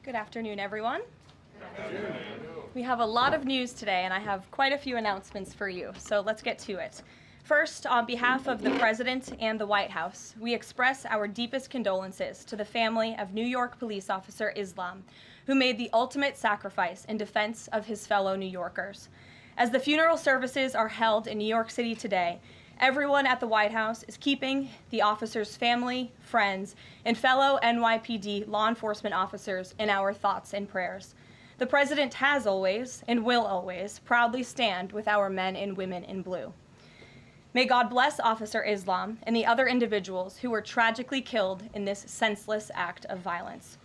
Good afternoon, everyone. We have a lot of news today, and I have quite a few announcements for you, so let's get to it. First, on behalf of the President and the White House, we express our deepest condolences to the family of New York police officer Islam, who made the ultimate sacrifice in defense of his fellow New Yorkers. As the funeral services are held in New York City today, everyone at the White House is keeping the officer's family, friends, and fellow NYPD law enforcement officers in our thoughts and prayers. The President has always, and will always, proudly stand with our men and women in blue. May God bless Officer Islam and the other individuals who were tragically killed in this senseless act of violence.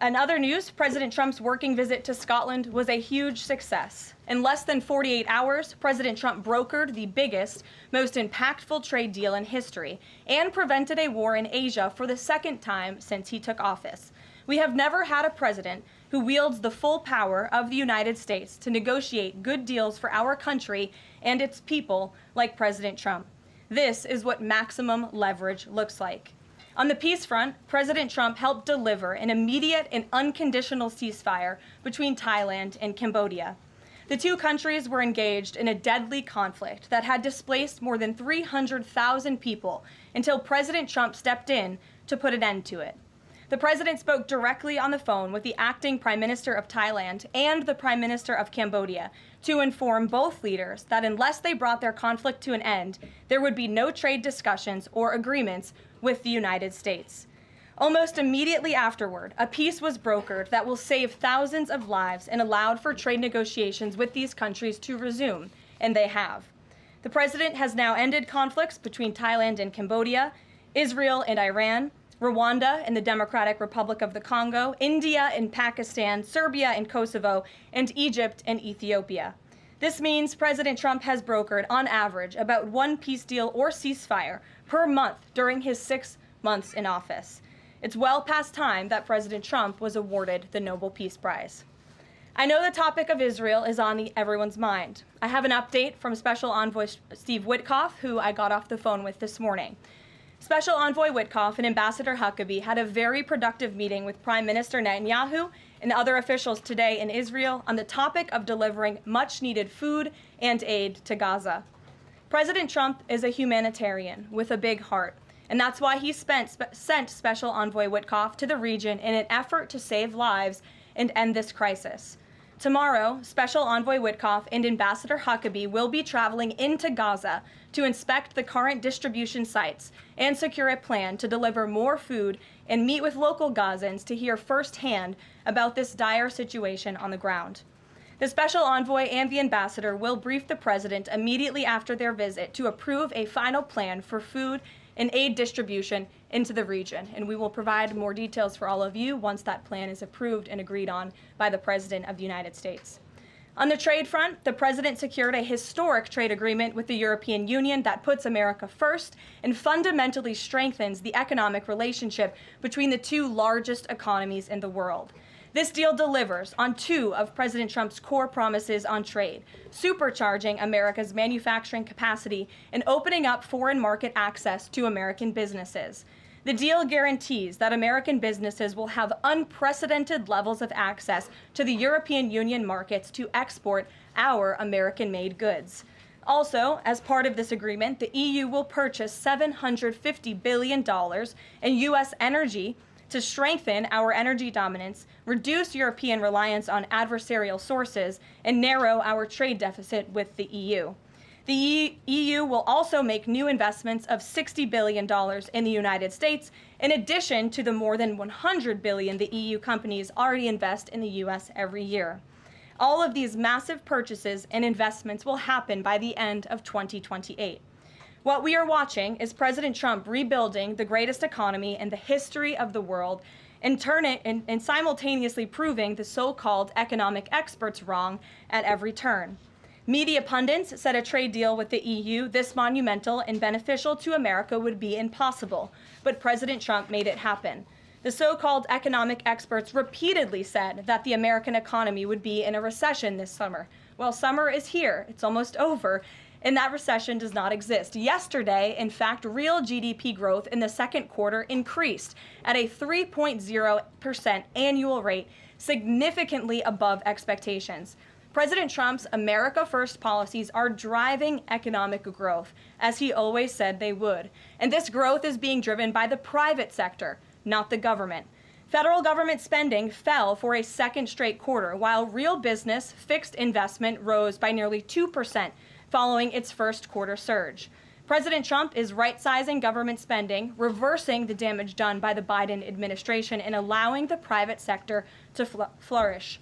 In other news, President Trump's working visit to Scotland was a huge success. In less than 48 hours, President Trump brokered the biggest, most impactful trade deal in history and prevented a war in Asia for the second time since he took office. We have never had a president who wields the full power of the United States to negotiate good deals for our country and its people like President Trump. This is what maximum leverage looks like. On the peace front, President Trump helped deliver an immediate and unconditional ceasefire between Thailand and Cambodia. The two countries were engaged in a deadly conflict that had displaced more than 300,000 people until President Trump stepped in to put an end to it. The president spoke directly on the phone with the acting Prime Minister of Thailand and the Prime Minister of Cambodia to inform both leaders that unless they brought their conflict to an end, there would be no trade discussions or agreements with the United States. Almost immediately afterward, a peace was brokered that will save thousands of lives and allowed for trade negotiations with these countries to resume, and they have. The president has now ended conflicts between Thailand and Cambodia, Israel and Iran, Rwanda and the Democratic Republic of the Congo, India and Pakistan, Serbia and Kosovo, and Egypt and Ethiopia. This means President Trump has brokered, on average, about one peace deal or ceasefire per month during his 6 months in office. It's well past time that President Trump was awarded the Nobel Peace Prize. I know the topic of Israel is on everyone's mind. I have an update from Special Envoy Steve Witkoff, who I got off the phone with this morning. Special Envoy Witkoff and Ambassador Huckabee had a very productive meeting with Prime Minister Netanyahu and other officials today in Israel on the topic of delivering much-needed food and aid to Gaza. President Trump is a humanitarian with a big heart, and that's why he sent Special Envoy Witkoff to the region in an effort to save lives and end this crisis. Tomorrow, Special Envoy Witkoff and Ambassador Huckabee will be traveling into Gaza to inspect the current distribution sites and secure a plan to deliver more food and meet with local Gazans to hear firsthand about this dire situation on the ground. The Special Envoy and the Ambassador will brief the President immediately after their visit to approve a final plan for food and aid distribution into the region, and we will provide more details for all of you once that plan is approved and agreed on by the President of the United States. On the trade front, the President secured a historic trade agreement with the European Union that puts America first and fundamentally strengthens the economic relationship between the two largest economies in the world. This deal delivers on two of President Trump's core promises on trade, supercharging America's manufacturing capacity and opening up foreign market access to American businesses. The deal guarantees that American businesses will have unprecedented levels of access to the European Union markets to export our American-made goods. Also, as part of this agreement, the EU will purchase $750 billion in U.S. energy to strengthen our energy dominance, reduce European reliance on adversarial sources, and narrow our trade deficit with the EU. The EU will also make new investments of $60 billion in the United States, in addition to the more than $100 billion the EU companies already invest in the U.S. every year. All of these massive purchases and investments will happen by the end of 2028. What we are watching is President Trump rebuilding the greatest economy in the history of the world and simultaneously proving the so-called economic experts wrong at every turn. Media pundits said a trade deal with the EU this monumental and beneficial to America would be impossible, but President Trump made it happen. The so-called economic experts repeatedly said that the American economy would be in a recession this summer. Well, summer is here, it's almost over, and that recession does not exist. Yesterday, in fact, real GDP growth in the second quarter increased at a 3.0% annual rate, significantly above expectations. President Trump's America First policies are driving economic growth, as he always said they would. And this growth is being driven by the private sector, not the government. Federal government spending fell for a second straight quarter, while real business fixed investment rose by nearly 2% following its first quarter surge. President Trump is right-sizing government spending, reversing the damage done by the Biden administration, and allowing the private sector to flourish.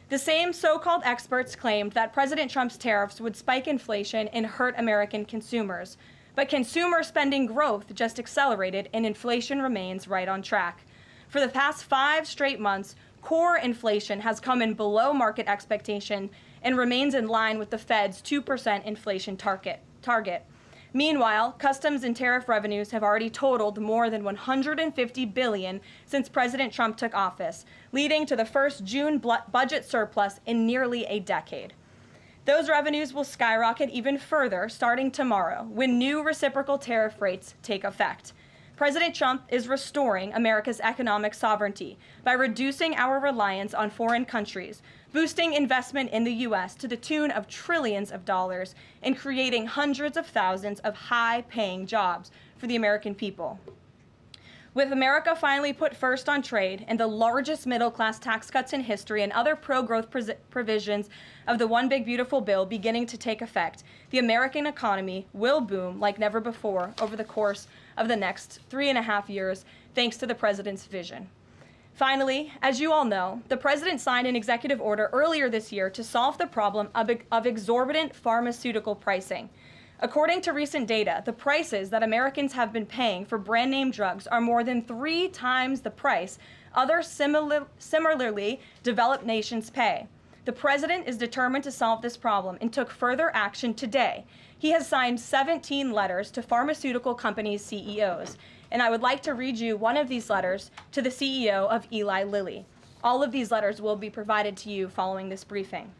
The same so-called experts claimed that President Trump's tariffs would spike inflation and hurt American consumers. But consumer spending growth just accelerated, and inflation remains right on track. For the past 5 straight months, core inflation has come in below market expectation and remains in line with the Fed's 2% inflation target. Meanwhile, customs and tariff revenues have already totaled more than $150 billion since President Trump took office, leading to the first June budget surplus in nearly a decade. Those revenues will skyrocket even further starting tomorrow when new reciprocal tariff rates take effect. President Trump is restoring America's economic sovereignty by reducing our reliance on foreign countries, boosting investment in the U.S. to the tune of trillions of dollars, and creating hundreds of thousands of high-paying jobs for the American people. With America finally put first on trade and the largest middle-class tax cuts in history and other pro-growth provisions of the One Big Beautiful Bill beginning to take effect, the American economy will boom like never before over the course of the next 3.5 years, thanks to the president's vision. Finally, as you all know, the president signed an executive order earlier this year to solve the problem of exorbitant pharmaceutical pricing. According to recent data, the prices that Americans have been paying for brand name drugs are more than 3 times the price other similarly developed nations pay. The president is determined to solve this problem and took further action today. He has signed 17 letters to pharmaceutical companies' CEOs, and I would like to read you one of these letters to the CEO of Eli Lilly. All of these letters will be provided to you following this briefing.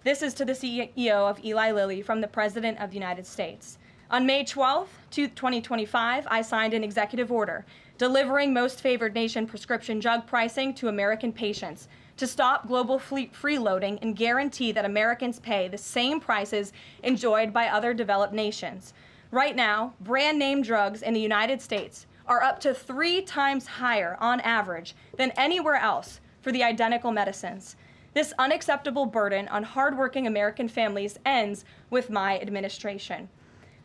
This is to the CEO of Eli Lilly from the President of the United States. On May 12, 2025, I signed an executive order delivering most favored nation prescription drug pricing to American patients to stop global freeloading and guarantee that Americans pay the same prices enjoyed by other developed nations. Right now, brand name drugs in the United States are up to 3 times higher on average than anywhere else for the identical medicines. This unacceptable burden on hardworking American families ends with my administration.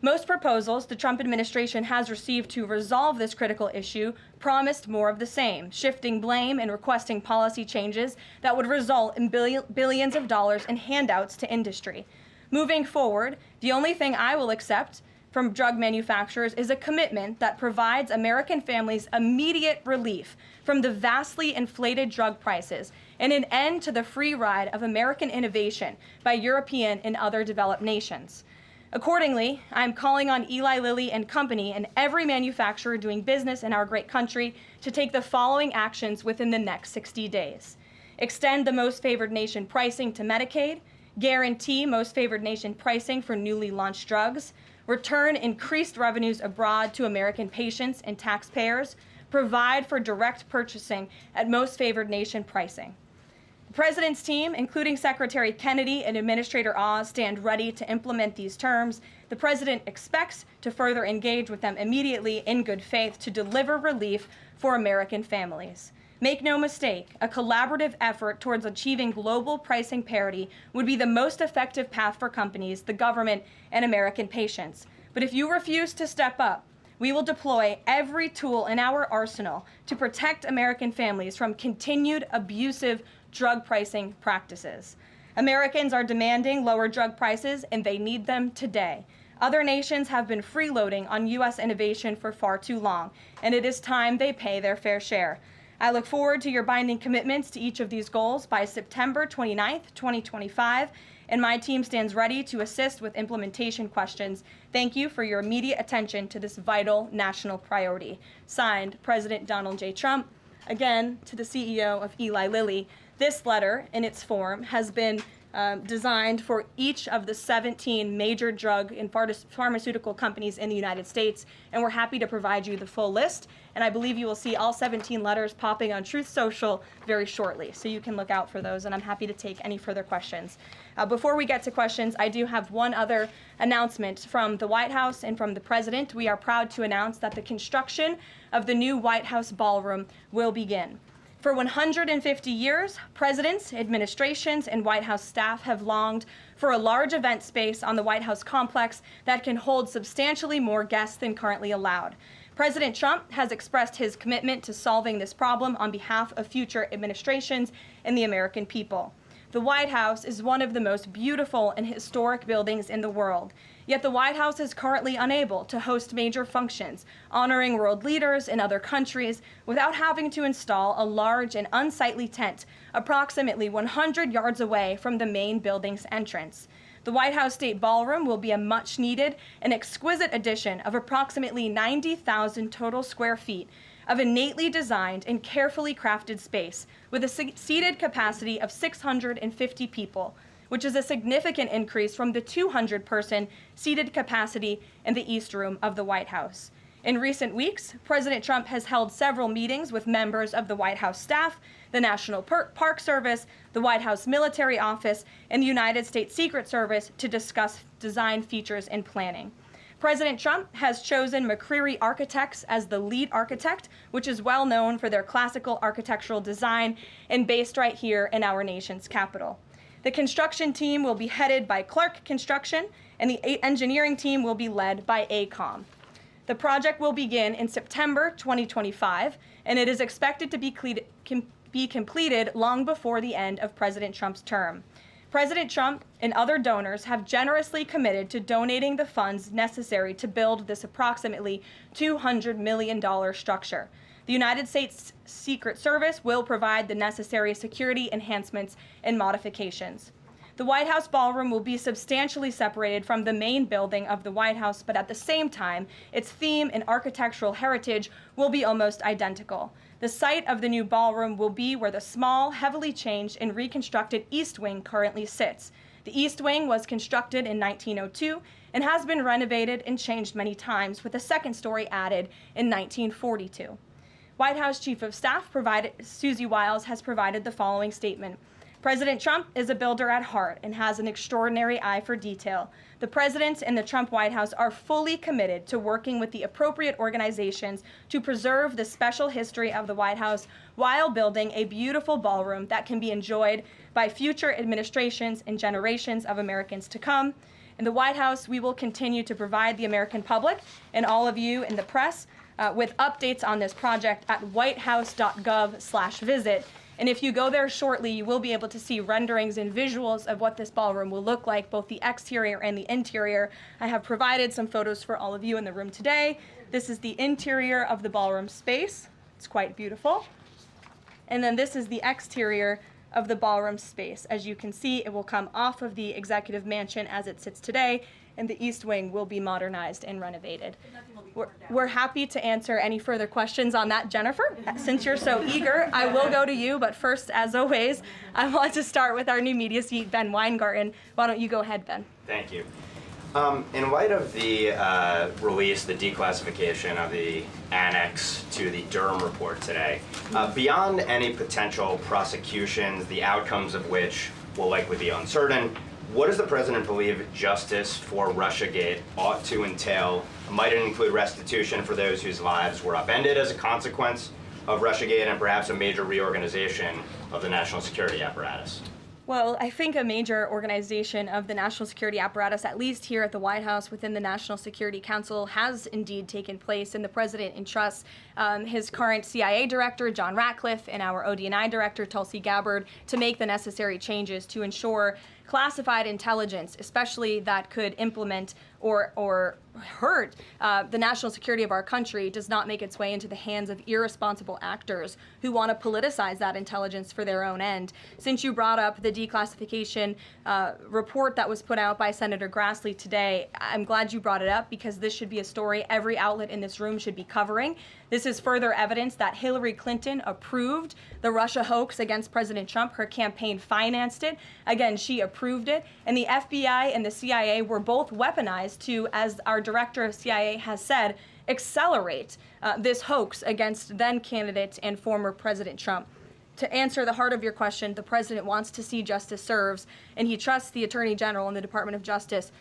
Most proposals the Trump administration has received to resolve this critical issue promised more of the same, shifting blame and requesting policy changes that would result in billions of dollars in handouts to industry. Moving forward, the only thing I will accept from drug manufacturers is a commitment that provides American families immediate relief from the vastly inflated drug prices and an end to the free ride of American innovation by European and other developed nations. Accordingly, I'm calling on Eli Lilly and Company and every manufacturer doing business in our great country to take the following actions within the next 60 days. Extend the most favored nation pricing to Medicaid, guarantee most favored nation pricing for newly launched drugs, return increased revenues abroad to American patients and taxpayers, provide for direct purchasing at most favored nation pricing. The President's team, including Secretary Kennedy and Administrator Oz, stand ready to implement these terms. The President expects to further engage with them immediately in good faith to deliver relief for American families. Make no mistake, a collaborative effort towards achieving global pricing parity would be the most effective path for companies, the government, and American patients. But if you refuse to step up, we will deploy every tool in our arsenal to protect American families from continued abusive drug pricing practices. Americans are demanding lower drug prices, and they need them today. Other nations have been freeloading on U.S. innovation for far too long, and it is time they pay their fair share. I look forward to your binding commitments to each of these goals by September 29th, 2025, and my team stands ready to assist with implementation questions. Thank you for your immediate attention to this vital national priority. Signed, President Donald J. Trump. Again, to the CEO of Eli Lilly. This letter, in its form, has been designed for each of the 17 major drug and pharmaceutical companies in the United States, and we're happy to provide you the full list. And I believe you will see all 17 letters popping on Truth Social very shortly, so you can look out for those, and I'm happy to take any further questions. Before we get to questions, I do have one other announcement from the White House and from the President. We are proud to announce that the construction of the new White House ballroom will begin. For 150 years, presidents, administrations, and White House staff have longed for a large event space on the White House complex that can hold substantially more guests than currently allowed. President Trump has expressed his commitment to solving this problem on behalf of future administrations and the American people. The White House is one of the most beautiful and historic buildings in the world. Yet the White House is currently unable to host major functions, honoring world leaders in other countries without having to install a large and unsightly tent approximately 100 yards away from the main building's entrance. The White House State Ballroom will be a much-needed and exquisite addition of approximately 90,000 total square feet of innately designed and carefully crafted space with a seated capacity of 650 people, which is a significant increase from the 200-person seated capacity in the East Room of the White House. In recent weeks, President Trump has held several meetings with members of the White House staff, the National Park Service, the White House Military Office, and the United States Secret Service to discuss design features and planning. President Trump has chosen McCreary Architects as the lead architect, which is well known for their classical architectural design and based right here in our nation's capital. The construction team will be headed by Clark Construction, and the engineering team will be led by AECOM. The project will begin in September 2025, and it is expected to be completed long before the end of President Trump's term. President Trump and other donors have generously committed to donating the funds necessary to build this approximately $200 million structure. The United States Secret Service will provide the necessary security enhancements and modifications. The White House ballroom will be substantially separated from the main building of the White House, but at the same time, its theme and architectural heritage will be almost identical. The site of the new ballroom will be where the small, heavily changed and reconstructed East Wing currently sits. The East Wing was constructed in 1902 and has been renovated and changed many times, with a second story added in 1942. White House Chief of Staff Susie Wiles has provided the following statement. President Trump is a builder at heart and has an extraordinary eye for detail. The President and the Trump White House are fully committed to working with the appropriate organizations to preserve the special history of the White House while building a beautiful ballroom that can be enjoyed by future administrations and generations of Americans to come. In the White House, we will continue to provide the American public and all of you in the press with updates on this project at whitehouse.gov/visit. And if you go there shortly, you will be able to see renderings and visuals of what this ballroom will look like, both the exterior and the interior. I have provided some photos for all of you in the room today. This is the interior of the ballroom space. It's quite beautiful. And then this is the exterior of the ballroom space. As you can see, it will come off of the executive mansion as it sits today, and the East Wing will be modernized and renovated. We're happy to answer any further questions on that, Jennifer. Since you're so eager, I will go to you, but first, as always, I want to start with our new media seat, Ben Weingarten. Why don't you go ahead, Ben? Thank you. In light of the release, the declassification of the annex to the Durham report today, beyond any potential prosecutions, the outcomes of which will likely be uncertain, what does the President believe justice for Russiagate ought to entail? Might it include restitution for those whose lives were upended as a consequence of Russiagate, and perhaps a major reorganization of the national security apparatus? Well, I think a major organization of the national security apparatus, at least here at the White House within the National Security Council, has indeed taken place, and the President entrusts his current CIA director, John Ratcliffe, and our ODNI director, Tulsi Gabbard, to make the necessary changes to ensure classified intelligence, especially that could implement or hurt the national security of our country does not make its way into the hands of irresponsible actors who want to politicize that intelligence for their own end. Since you brought up the declassification report that was put out by Senator Grassley today, I'm glad you brought it up because this should be a story every outlet in this room should be covering. This is further evidence that Hillary Clinton approved the Russia hoax against President Trump. Her campaign financed it. Again, she approved it. And the FBI and the CIA were both weaponized to, as our director of CIA has said, accelerate this hoax against then candidate and former President Trump. To answer the heart of your question, the president wants to see justice served, and he trusts the Attorney General and the Department of Justice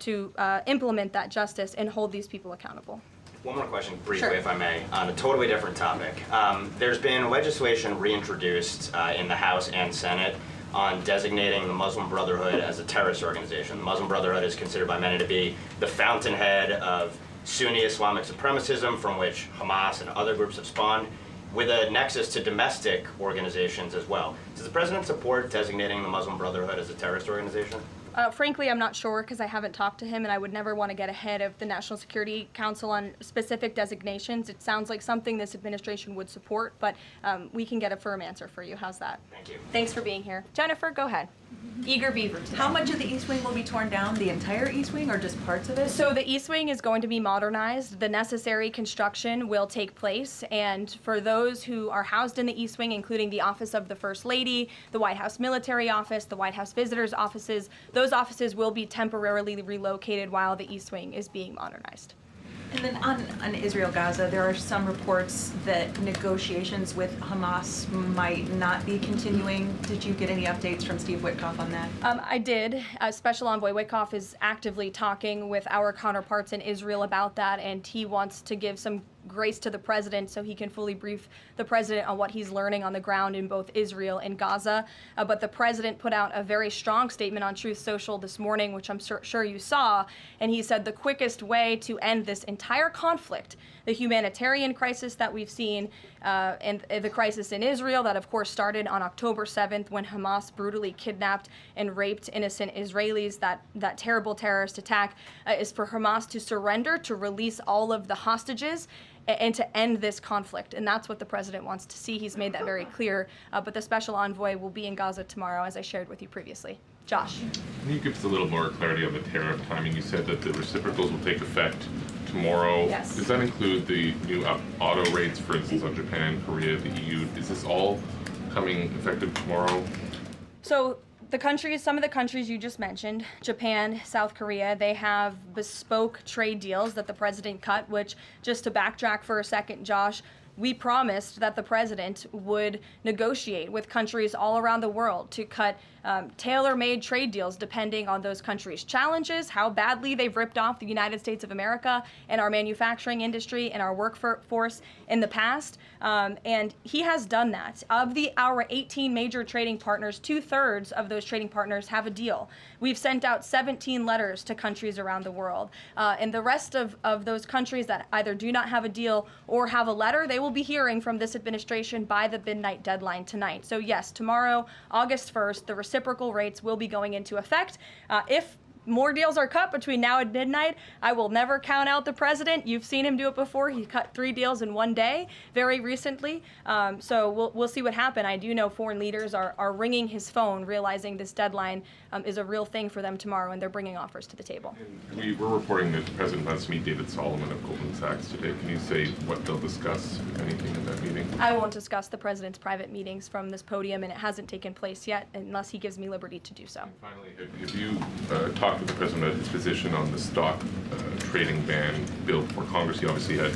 to implement that justice and hold these people accountable. One more question, briefly, Sure. if I may, on a totally different topic. There's been legislation reintroduced in the House and Senate on designating the Muslim Brotherhood as a terrorist organization. The Muslim Brotherhood is considered by many to be the fountainhead of Sunni Islamic supremacism from which Hamas and other groups have spawned, with a nexus to domestic organizations as well. Does the president support designating the Muslim Brotherhood as a terrorist organization? Frankly, I'm not sure because I haven't talked to him, and I would never want to get ahead of the National Security Council on specific designations. It sounds like something this administration would support, but we can get a firm answer for you. How's that? Thank you. Thanks for being here. Jennifer, go ahead. Eager beaver today. How much of the East Wing will be torn down? The entire East Wing or just parts of it? So the East Wing is going to be modernized. The necessary construction will take place. And for those who are housed in the East Wing, including the Office of the First Lady, the White House Military Office, the White House Visitors Offices, those offices will be temporarily relocated while the East Wing is being modernized. And then on Israel-Gaza, there are some reports that negotiations with Hamas might not be continuing. Did you get any updates from Steve Witkoff on that? I did. Special Envoy Witkoff is actively talking with our counterparts in Israel about that, and he wants to give some grace to the president so he can fully brief the president on what he's learning on the ground in both Israel and Gaza. But the president put out a very strong statement on Truth Social this morning, which I'm sure you saw, and he said the quickest way to end this entire conflict, the humanitarian crisis that we've seen, and the crisis in Israel that of course started on October 7th when Hamas brutally kidnapped and raped innocent Israelis, that terrible terrorist attack, is for Hamas to surrender, to release all of the hostages, and to end this conflict. And that's what the president wants to see. He's made that very clear. But the special envoy will be in Gaza tomorrow, as I shared with you previously. Josh. Can you give us a little more clarity on the tariff timing? You said that the reciprocals will take effect tomorrow. Yes. Does that include the new auto rates, for instance, on Japan, Korea, the EU? Is this all coming effective tomorrow? So some of the countries you just mentioned, Japan, South Korea, they have bespoke trade deals that the president cut, which, just to backtrack for a second, Josh, we promised that the president would negotiate with countries all around the world to cut tailor-made trade deals depending on those countries' challenges, how badly they've ripped off the United States of America and our manufacturing industry and our workforce in the past. And he has done that. Of our 18 major trading partners, 2/3 of those trading partners have a deal. We've sent out 17 letters to countries around the world. And the rest of those countries that either do not have a deal or have a letter, they will be hearing from this administration by the midnight deadline tonight. So yes, tomorrow, August 1st, the reciprocal rates will be going into effect. If more deals are cut between now and midnight, I will never count out the president. You've seen him do it before. He cut 3 deals in one day very recently. So we'll see what happens. I do know foreign leaders are ringing his phone, realizing this deadline is a real thing for them tomorrow, and they're bringing offers to the table. And we're reporting that the president plans to meet David Solomon of Goldman Sachs today. Can you say what they'll discuss, if anything, at that meeting? I won't discuss the president's private meetings from this podium, and it hasn't taken place yet unless he gives me liberty to do so. And finally, have you talked with the president about his position on the stock trading ban bill before Congress? He obviously had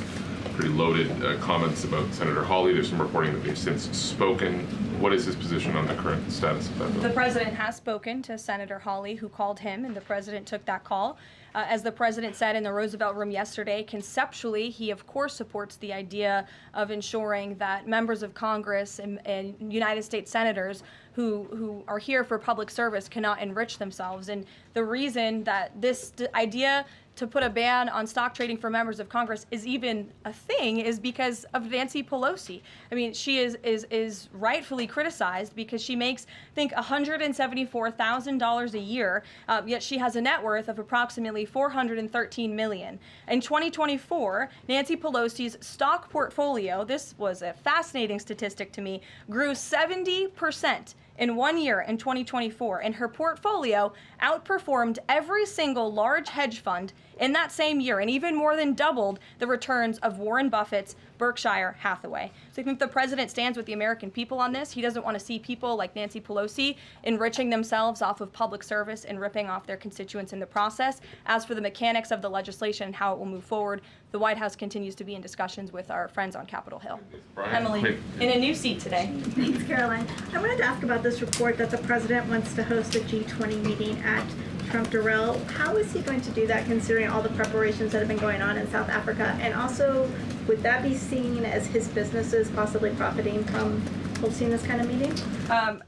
pretty loaded comments about Senator Hawley. There's some reporting that they've since spoken. What is his position on the current status of that bill? The president has spoken to Senator Hawley, who called him, and the president took that call. As the president said in the Roosevelt Room yesterday, conceptually, he of course supports the idea of ensuring that members of Congress and United States senators who are here for public service cannot enrich themselves. And the reason that this idea to put a ban on stock trading for members of Congress is even a thing is because of Nancy Pelosi. I mean, she is rightfully criticized because she makes, I think, $174,000 a year, yet she has a net worth of approximately $413 million. In 2024, Nancy Pelosi's stock portfolio, this was a fascinating statistic to me, grew 70% in 1 year in 2024, and her portfolio outperformed every single large hedge fund in that same year, and even more than doubled the returns of Warren Buffett's Berkshire Hathaway. So I think the president stands with the American people on this. He doesn't want to see people like Nancy Pelosi enriching themselves off of public service and ripping off their constituents in the process. As for the mechanics of the legislation and how it will move forward, the White House continues to be in discussions with our friends on Capitol Hill. Emily, in a new seat today. Thanks, Caroline. I wanted to ask about this report that the president wants to host a G20 meeting at Trump Durrell. How is he going to do that, considering all the preparations that have been going on in South Africa? And also, would that be seen as his businesses possibly profiting from hosting this kind of meeting?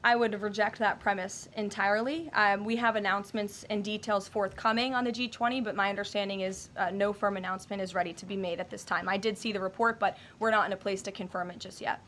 I would reject that premise entirely. We have announcements and details forthcoming on the G20, but my understanding is no firm announcement is ready to be made at this time. I did see the report, but we're not in a place to confirm it just yet.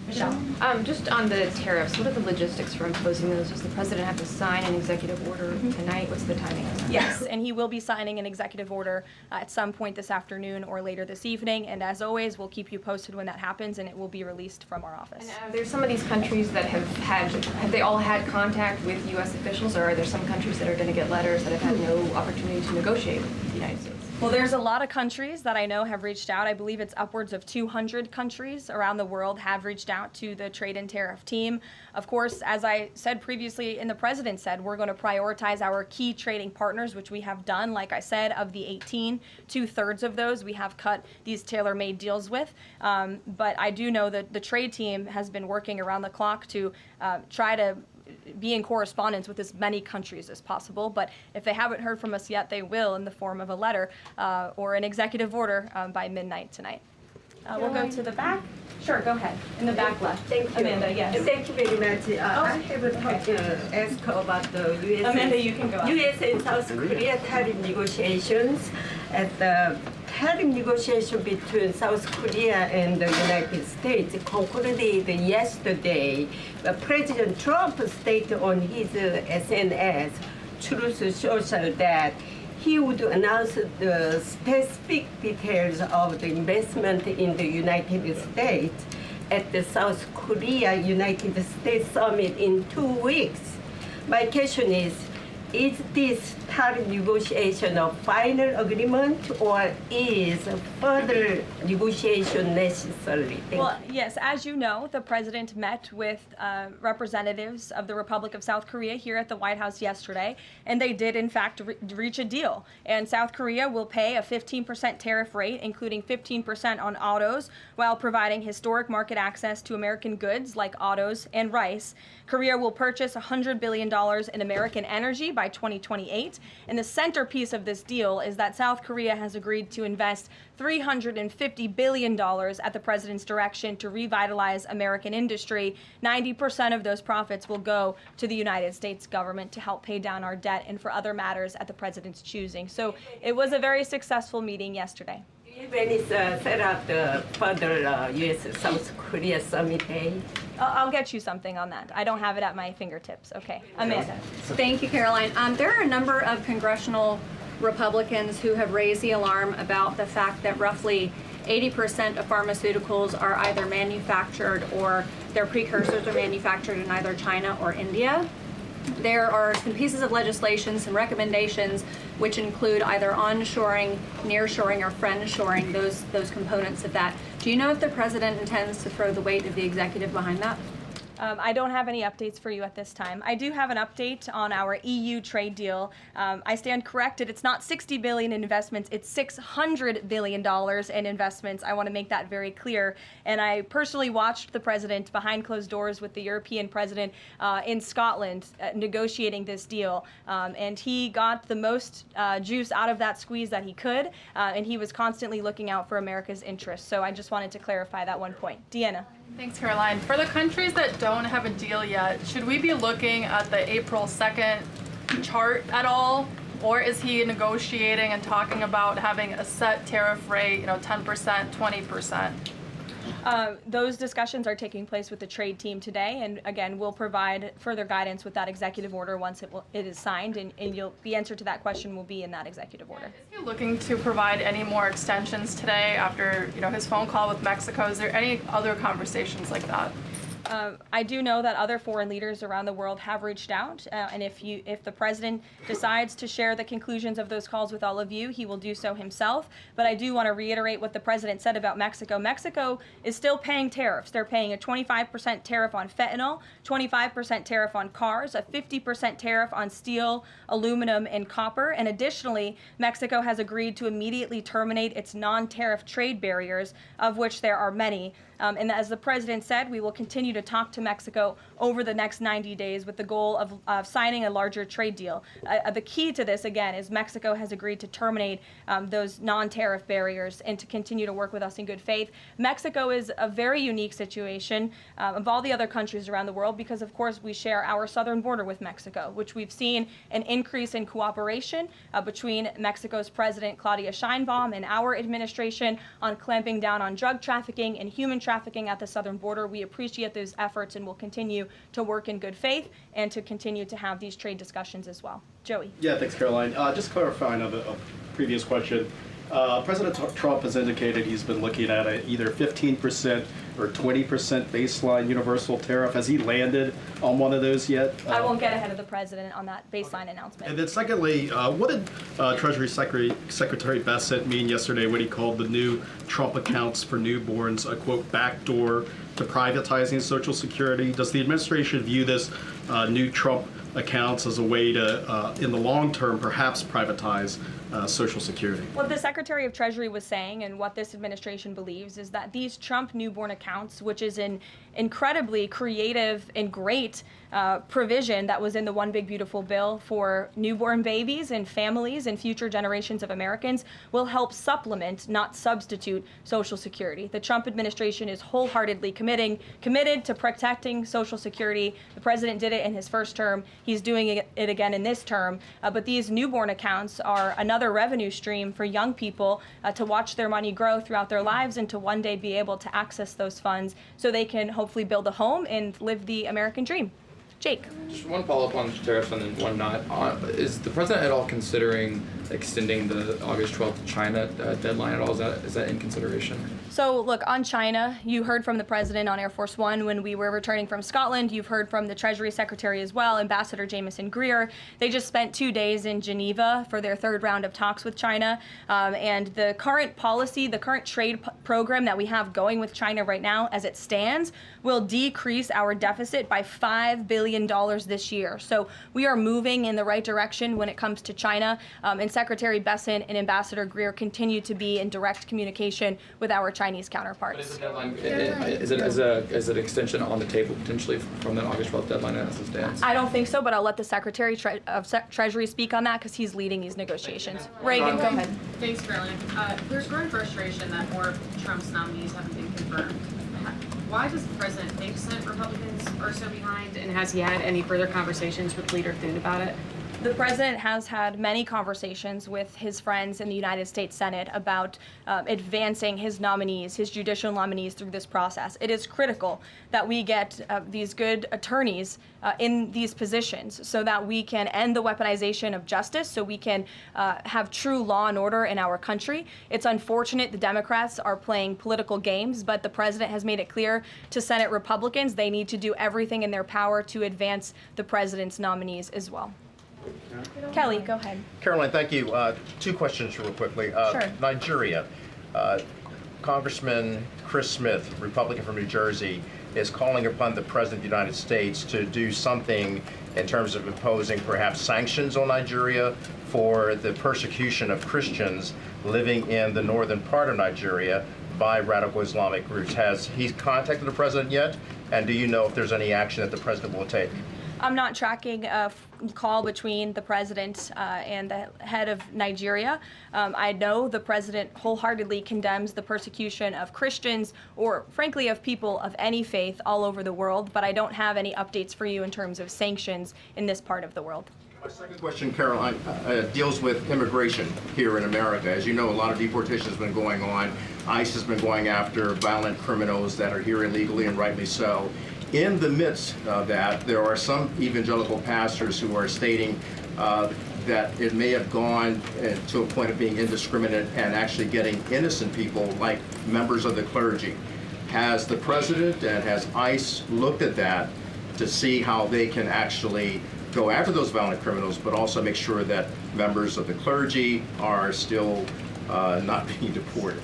Michelle, just on the tariffs, what are the logistics for imposing those? Does the president have to sign an executive order tonight? What's the timing of that? Yes, and he will be signing an executive order at some point this afternoon or later this evening. And as always, we'll keep you posted when that happens, and it will be released from our office. And there's some of these countries that have they all had contact with U.S. officials, or are there some countries that are going to get letters that have had no opportunity to negotiate with the United States? Well, there's a lot of countries that I know have reached out. I believe it's upwards of 200 countries around the world have reached out to the trade and tariff team. Of course, as I said previously and the president said, we're going to prioritize our key trading partners, which we have done. Like I said, of the 18, 2/3 of those we have cut these tailor-made deals with. But I do know that the trade team has been working around the clock to try to be in correspondence with as many countries as possible. But if they haven't heard from us yet, they will in the form of a letter or an executive order by midnight tonight. We'll go to the back. Sure, go ahead. In the back left. Thank you. Amanda, yes. Thank you very much. I have a ask about the U.S. Amanda, you can go up. U.S. and South Korea tariff negotiations. At the tariff negotiation between South Korea and the United States concluded yesterday. President Trump stated on his SNS, Truth Social, that he would announce the specific details of the investment in the United States at the South Korea-United States summit in 2 weeks. My question is this tariff negotiation a final agreement, or is further negotiation necessary? Well, yes, as you know, the president met with representatives of the Republic of South Korea here at the White House yesterday, and they did, in fact, reach a deal. And South Korea will pay a 15% tariff rate, including 15% on autos, while providing historic market access to American goods like autos and rice. Korea will purchase $100 billion in American energy by 2028. And the centerpiece of this deal is that South Korea has agreed to invest $350 billion at the president's direction to revitalize American industry. 90% of those profits will go to the United States government to help pay down our debt and for other matters at the president's choosing. So it was a very successful meeting yesterday. When is set up the further U.S.-South Korea summit day? I'll get you something on that. I don't have it at my fingertips. Okay, Amanda. Thank you, Caroline. There are a number of congressional Republicans who have raised the alarm about the fact that roughly 80% of pharmaceuticals are either manufactured or their precursors are manufactured in either China or India. There are some pieces of legislation, some recommendations, which include either onshoring, nearshoring, or friendshoring, those components of that. Do you know if the president intends to throw the weight of the executive behind that? I don't have any updates for you at this time. I do have an update on our EU trade deal. I stand corrected. It's not $60 billion in investments. It's $600 billion in investments. I want to make that very clear. And I personally watched the president behind closed doors with the European president in Scotland negotiating this deal. And he got the most juice out of that squeeze that he could. And he was constantly looking out for America's interests. So I just wanted to clarify that one point. Deanna. Thanks, Caroline. For the countries that don't have a deal yet, should we be looking at the April 2nd chart at all? Or is he negotiating and talking about having a set tariff rate, 10%, 20%? Those discussions are taking place with the trade team today, and again, we'll provide further guidance with that executive order once it is signed, and the answer to that question will be in that executive order. Is he looking to provide any more extensions today after his phone call with Mexico? Is there any other conversations like that? I do know that other foreign leaders around the world have reached out, and if the president decides to share the conclusions of those calls with all of you, he will do so himself. But I do want to reiterate what the president said about Mexico. Mexico is still paying tariffs. They're paying a 25% tariff on fentanyl, 25% tariff on cars, a 50% tariff on steel, aluminum, and copper. And additionally, Mexico has agreed to immediately terminate its non-tariff trade barriers, of which there are many. And as the president said, we will continue to talk to Mexico over the next 90 days with the goal of signing a larger trade deal. The key to this, again, is Mexico has agreed to terminate those non-tariff barriers and to continue to work with us in good faith. Mexico is a very unique situation of all the other countries around the world because, of course, we share our southern border with Mexico, which we've seen an increase in cooperation between Mexico's President Claudia Sheinbaum and our administration on clamping down on drug trafficking and human trafficking at the southern border. We appreciate those efforts and will continue to work in good faith and to continue to have these trade discussions as well. Joey. Yeah, thanks, Caroline. Just clarifying on the previous question. President Trump has indicated he's been looking at either 15% or 20% baseline universal tariff. Has he landed on one of those yet? I won't get ahead of the president on that baseline announcement. And then secondly, what did Treasury Secretary Bassett mean yesterday when he called the new Trump accounts for newborns a, quote, backdoor to privatizing Social Security? Does the administration view this new Trump accounts as a way to, in the long term, perhaps privatize Social Security? What the Secretary of Treasury was saying and what this administration believes is that these Trump newborn accounts, which is an incredibly creative and great provision that was in the One Big Beautiful Bill for newborn babies and families and future generations of Americans, will help supplement, not substitute, Social Security. The Trump administration is wholeheartedly committed to protecting Social Security. The president did it in his first term. He's doing it again in this term. But these newborn accounts are another revenue stream for young people to watch their money grow throughout their lives and to one day be able to access those funds so they can hopefully build a home and live the American dream. Jake. Just one follow-up on tariffs and then one not. Is the president at all considering extending the August 12th China deadline at all? Is that in consideration? So look, on China, you heard from the president on Air Force One when we were returning from Scotland. You've heard from the Treasury Secretary as well, Ambassador Jameson Greer. They just spent 2 days in Geneva for their third round of talks with China. And the current policy, the current trade program that we have going with China right now, as it stands, will decrease our deficit by $5 billion this year. So we are moving in the right direction when it comes to China. And Secretary Besson and Ambassador Greer continue to be in direct communication with our Chinese counterparts. But is the deadline, is it extension on the table potentially from that August 12th deadline as it stands? I don't think so, but I'll let the Secretary of Treasury speak on that because he's leading these negotiations. Reagan, go ahead. Thanks, Caroline. There's growing frustration that more of Trump's nominees haven't been confirmed. Why does the president think Senate Republicans are so behind, and has he had any further conversations with Leader Thune about it? The president has had many conversations with his friends in the United States Senate about advancing his nominees, his judicial nominees through this process. It is critical that we get these good attorneys in these positions so that we can end the weaponization of justice, so we can have true law and order in our country. It's unfortunate the Democrats are playing political games, but the president has made it clear to Senate Republicans they need to do everything in their power to advance the president's nominees as well. Kelly, go ahead. Caroline, thank you. 2 questions real quickly. Sure. Nigeria. Congressman Chris Smith, Republican from New Jersey, is calling upon the President of the United States to do something in terms of imposing perhaps sanctions on Nigeria for the persecution of Christians living in the northern part of Nigeria by radical Islamic groups. Has he contacted the President yet? And do you know if there's any action that the President will take? I'm not tracking a call between the president and the head of Nigeria. I know the president wholeheartedly condemns the persecution of Christians or, frankly, of people of any faith all over the world, but I don't have any updates for you in terms of sanctions in this part of the world. My second question, Caroline, deals with immigration here in America. As you know, a lot of deportation has been going on. ICE has been going after violent criminals that are here illegally, and rightly so. In the midst of that, there are some evangelical pastors who are stating that it may have gone to a point of being indiscriminate and actually getting innocent people, like members of the clergy. Has the president and has ICE looked at that to see how they can actually go after those violent criminals, but also make sure that members of the clergy are still not being deported?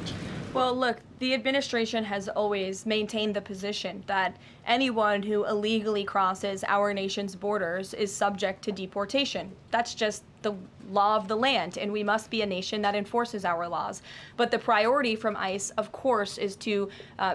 Well, look, the administration has always maintained the position that anyone who illegally crosses our nation's borders is subject to deportation. That's just the law of the land, and we must be a nation that enforces our laws. But the priority from ICE, of course, is to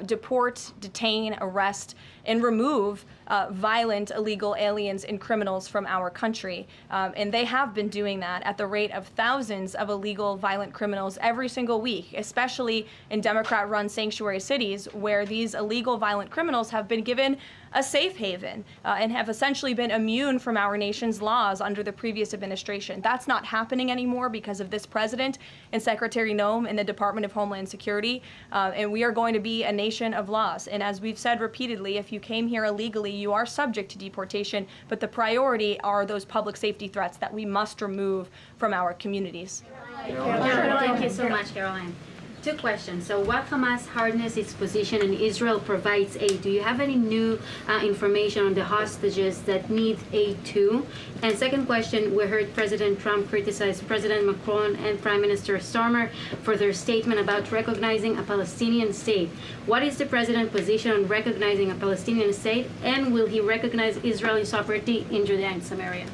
deport, detain, arrest, and remove violent illegal aliens and criminals from our country. And they have been doing that at the rate of thousands of illegal violent criminals every single week, especially in Democrat-run sanctuary cities where these illegal violent criminals have been given a safe haven and have essentially been immune from our nation's laws under the previous administration. That's not happening anymore because of this president and Secretary Noem and the Department of Homeland Security. And we are going to be a nation of laws. And as we've said repeatedly, if you came here illegally, you are subject to deportation. But the priority are those public safety threats that we must remove from our communities. Caroline, thank you so much, Caroline. Two questions. So what Hamas hardens its position and Israel provides aid? Do you have any new information on the hostages that need aid too? And second question, we heard President Trump criticize President Macron and Prime Minister Starmer for their statement about recognizing a Palestinian state. What is the president's position on recognizing a Palestinian state, and will he recognize Israeli sovereignty in Judea and Samaria?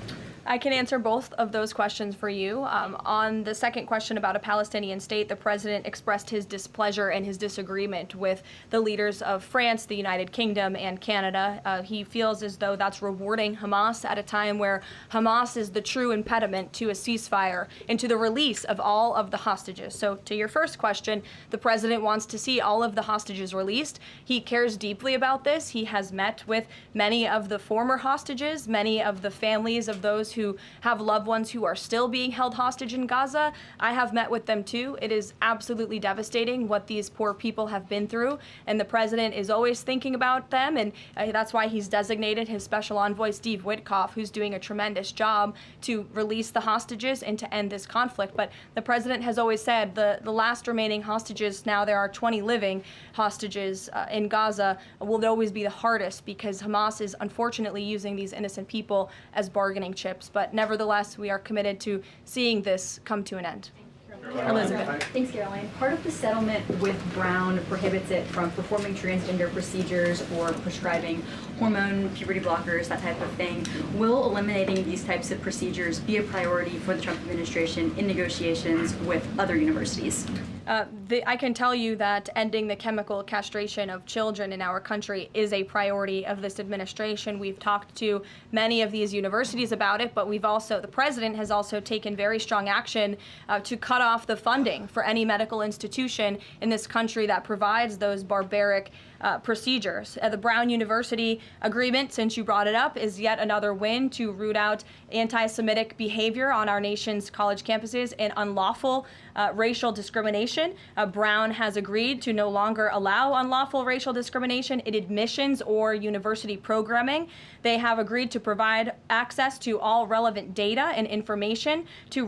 I can answer both of those questions for you. On the second question about a Palestinian state, the president expressed his displeasure and his disagreement with the leaders of France, the United Kingdom, and Canada. He feels as though that's rewarding Hamas at a time where Hamas is the true impediment to a ceasefire and to the release of all of the hostages. So to your first question, the president wants to see all of the hostages released. He cares deeply about this. He has met with many of the former hostages, many of the families of those who have loved ones who are still being held hostage in Gaza. I have met with them too. It is absolutely devastating what these poor people have been through, and the president is always thinking about them, and that's why he's designated his special envoy, Steve Witkoff, who's doing a tremendous job to release the hostages and to end this conflict. But the president has always said the last remaining hostages, now there are 20 living hostages in Gaza, will always be the hardest because Hamas is unfortunately using these innocent people as bargaining chips. But nevertheless, we are committed to seeing this come to an end. Elizabeth. Thanks, Caroline. Part of the settlement with Brown prohibits it from performing transgender procedures or prescribing hormone puberty blockers, that type of thing. Will eliminating these types of procedures be a priority for the Trump administration in negotiations with other universities? I can tell you that ending the chemical castration of children in our country is a priority of this administration. We've talked to many of these universities about it, but the president has also taken very strong action to cut off the funding for any medical institution in this country that provides those barbaric procedures. The Brown University agreement, since you brought it up, is yet another win to root out anti-Semitic behavior on our nation's college campuses and unlawful racial discrimination. Brown has agreed to no longer allow unlawful racial discrimination in admissions or university programming. They have agreed to provide access to all relevant data and information to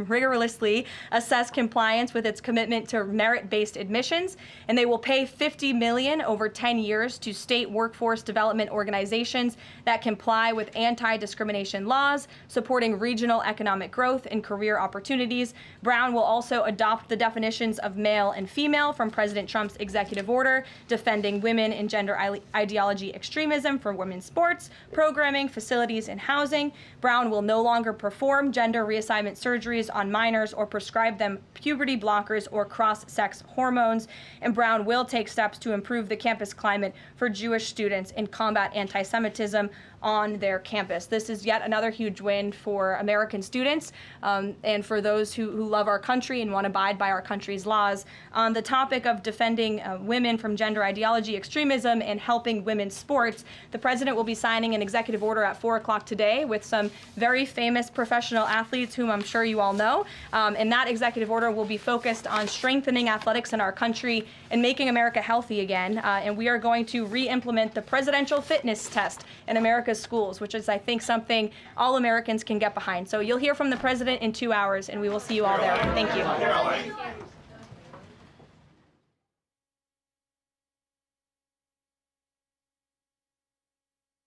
rigorously assess compliance with its commitment to merit-based admissions, and they will pay $50 million over 10 years to state workforce development organizations that comply with anti-discrimination laws, supporting regional economic growth and career opportunities. Brown will also adopt the definitions of male and female from President Trump's executive order, defending women and gender ideology extremism for women's sports, programming, facilities, and housing. Brown will no longer perform gender reassignment surgeries on minors or prescribe them puberty blockers or cross-sex hormones. And Brown will take steps to improve the campus climate for Jewish students and combat anti-Semitism. on their campus. This is yet another huge win for American students and for those who love our country and want to abide by our country's laws. On the topic of defending women from gender ideology extremism and helping women's sports, the president will be signing an executive order at 4 o'clock today with some very famous professional athletes whom I'm sure you all know. And that executive order will be focused on strengthening athletics in our country and making America healthy again. And we are going to re-implement the presidential fitness test in America's schools, which is, I think, something all Americans can get behind. So you'll hear from the president in 2 hours, and we will see you all there. Thank you.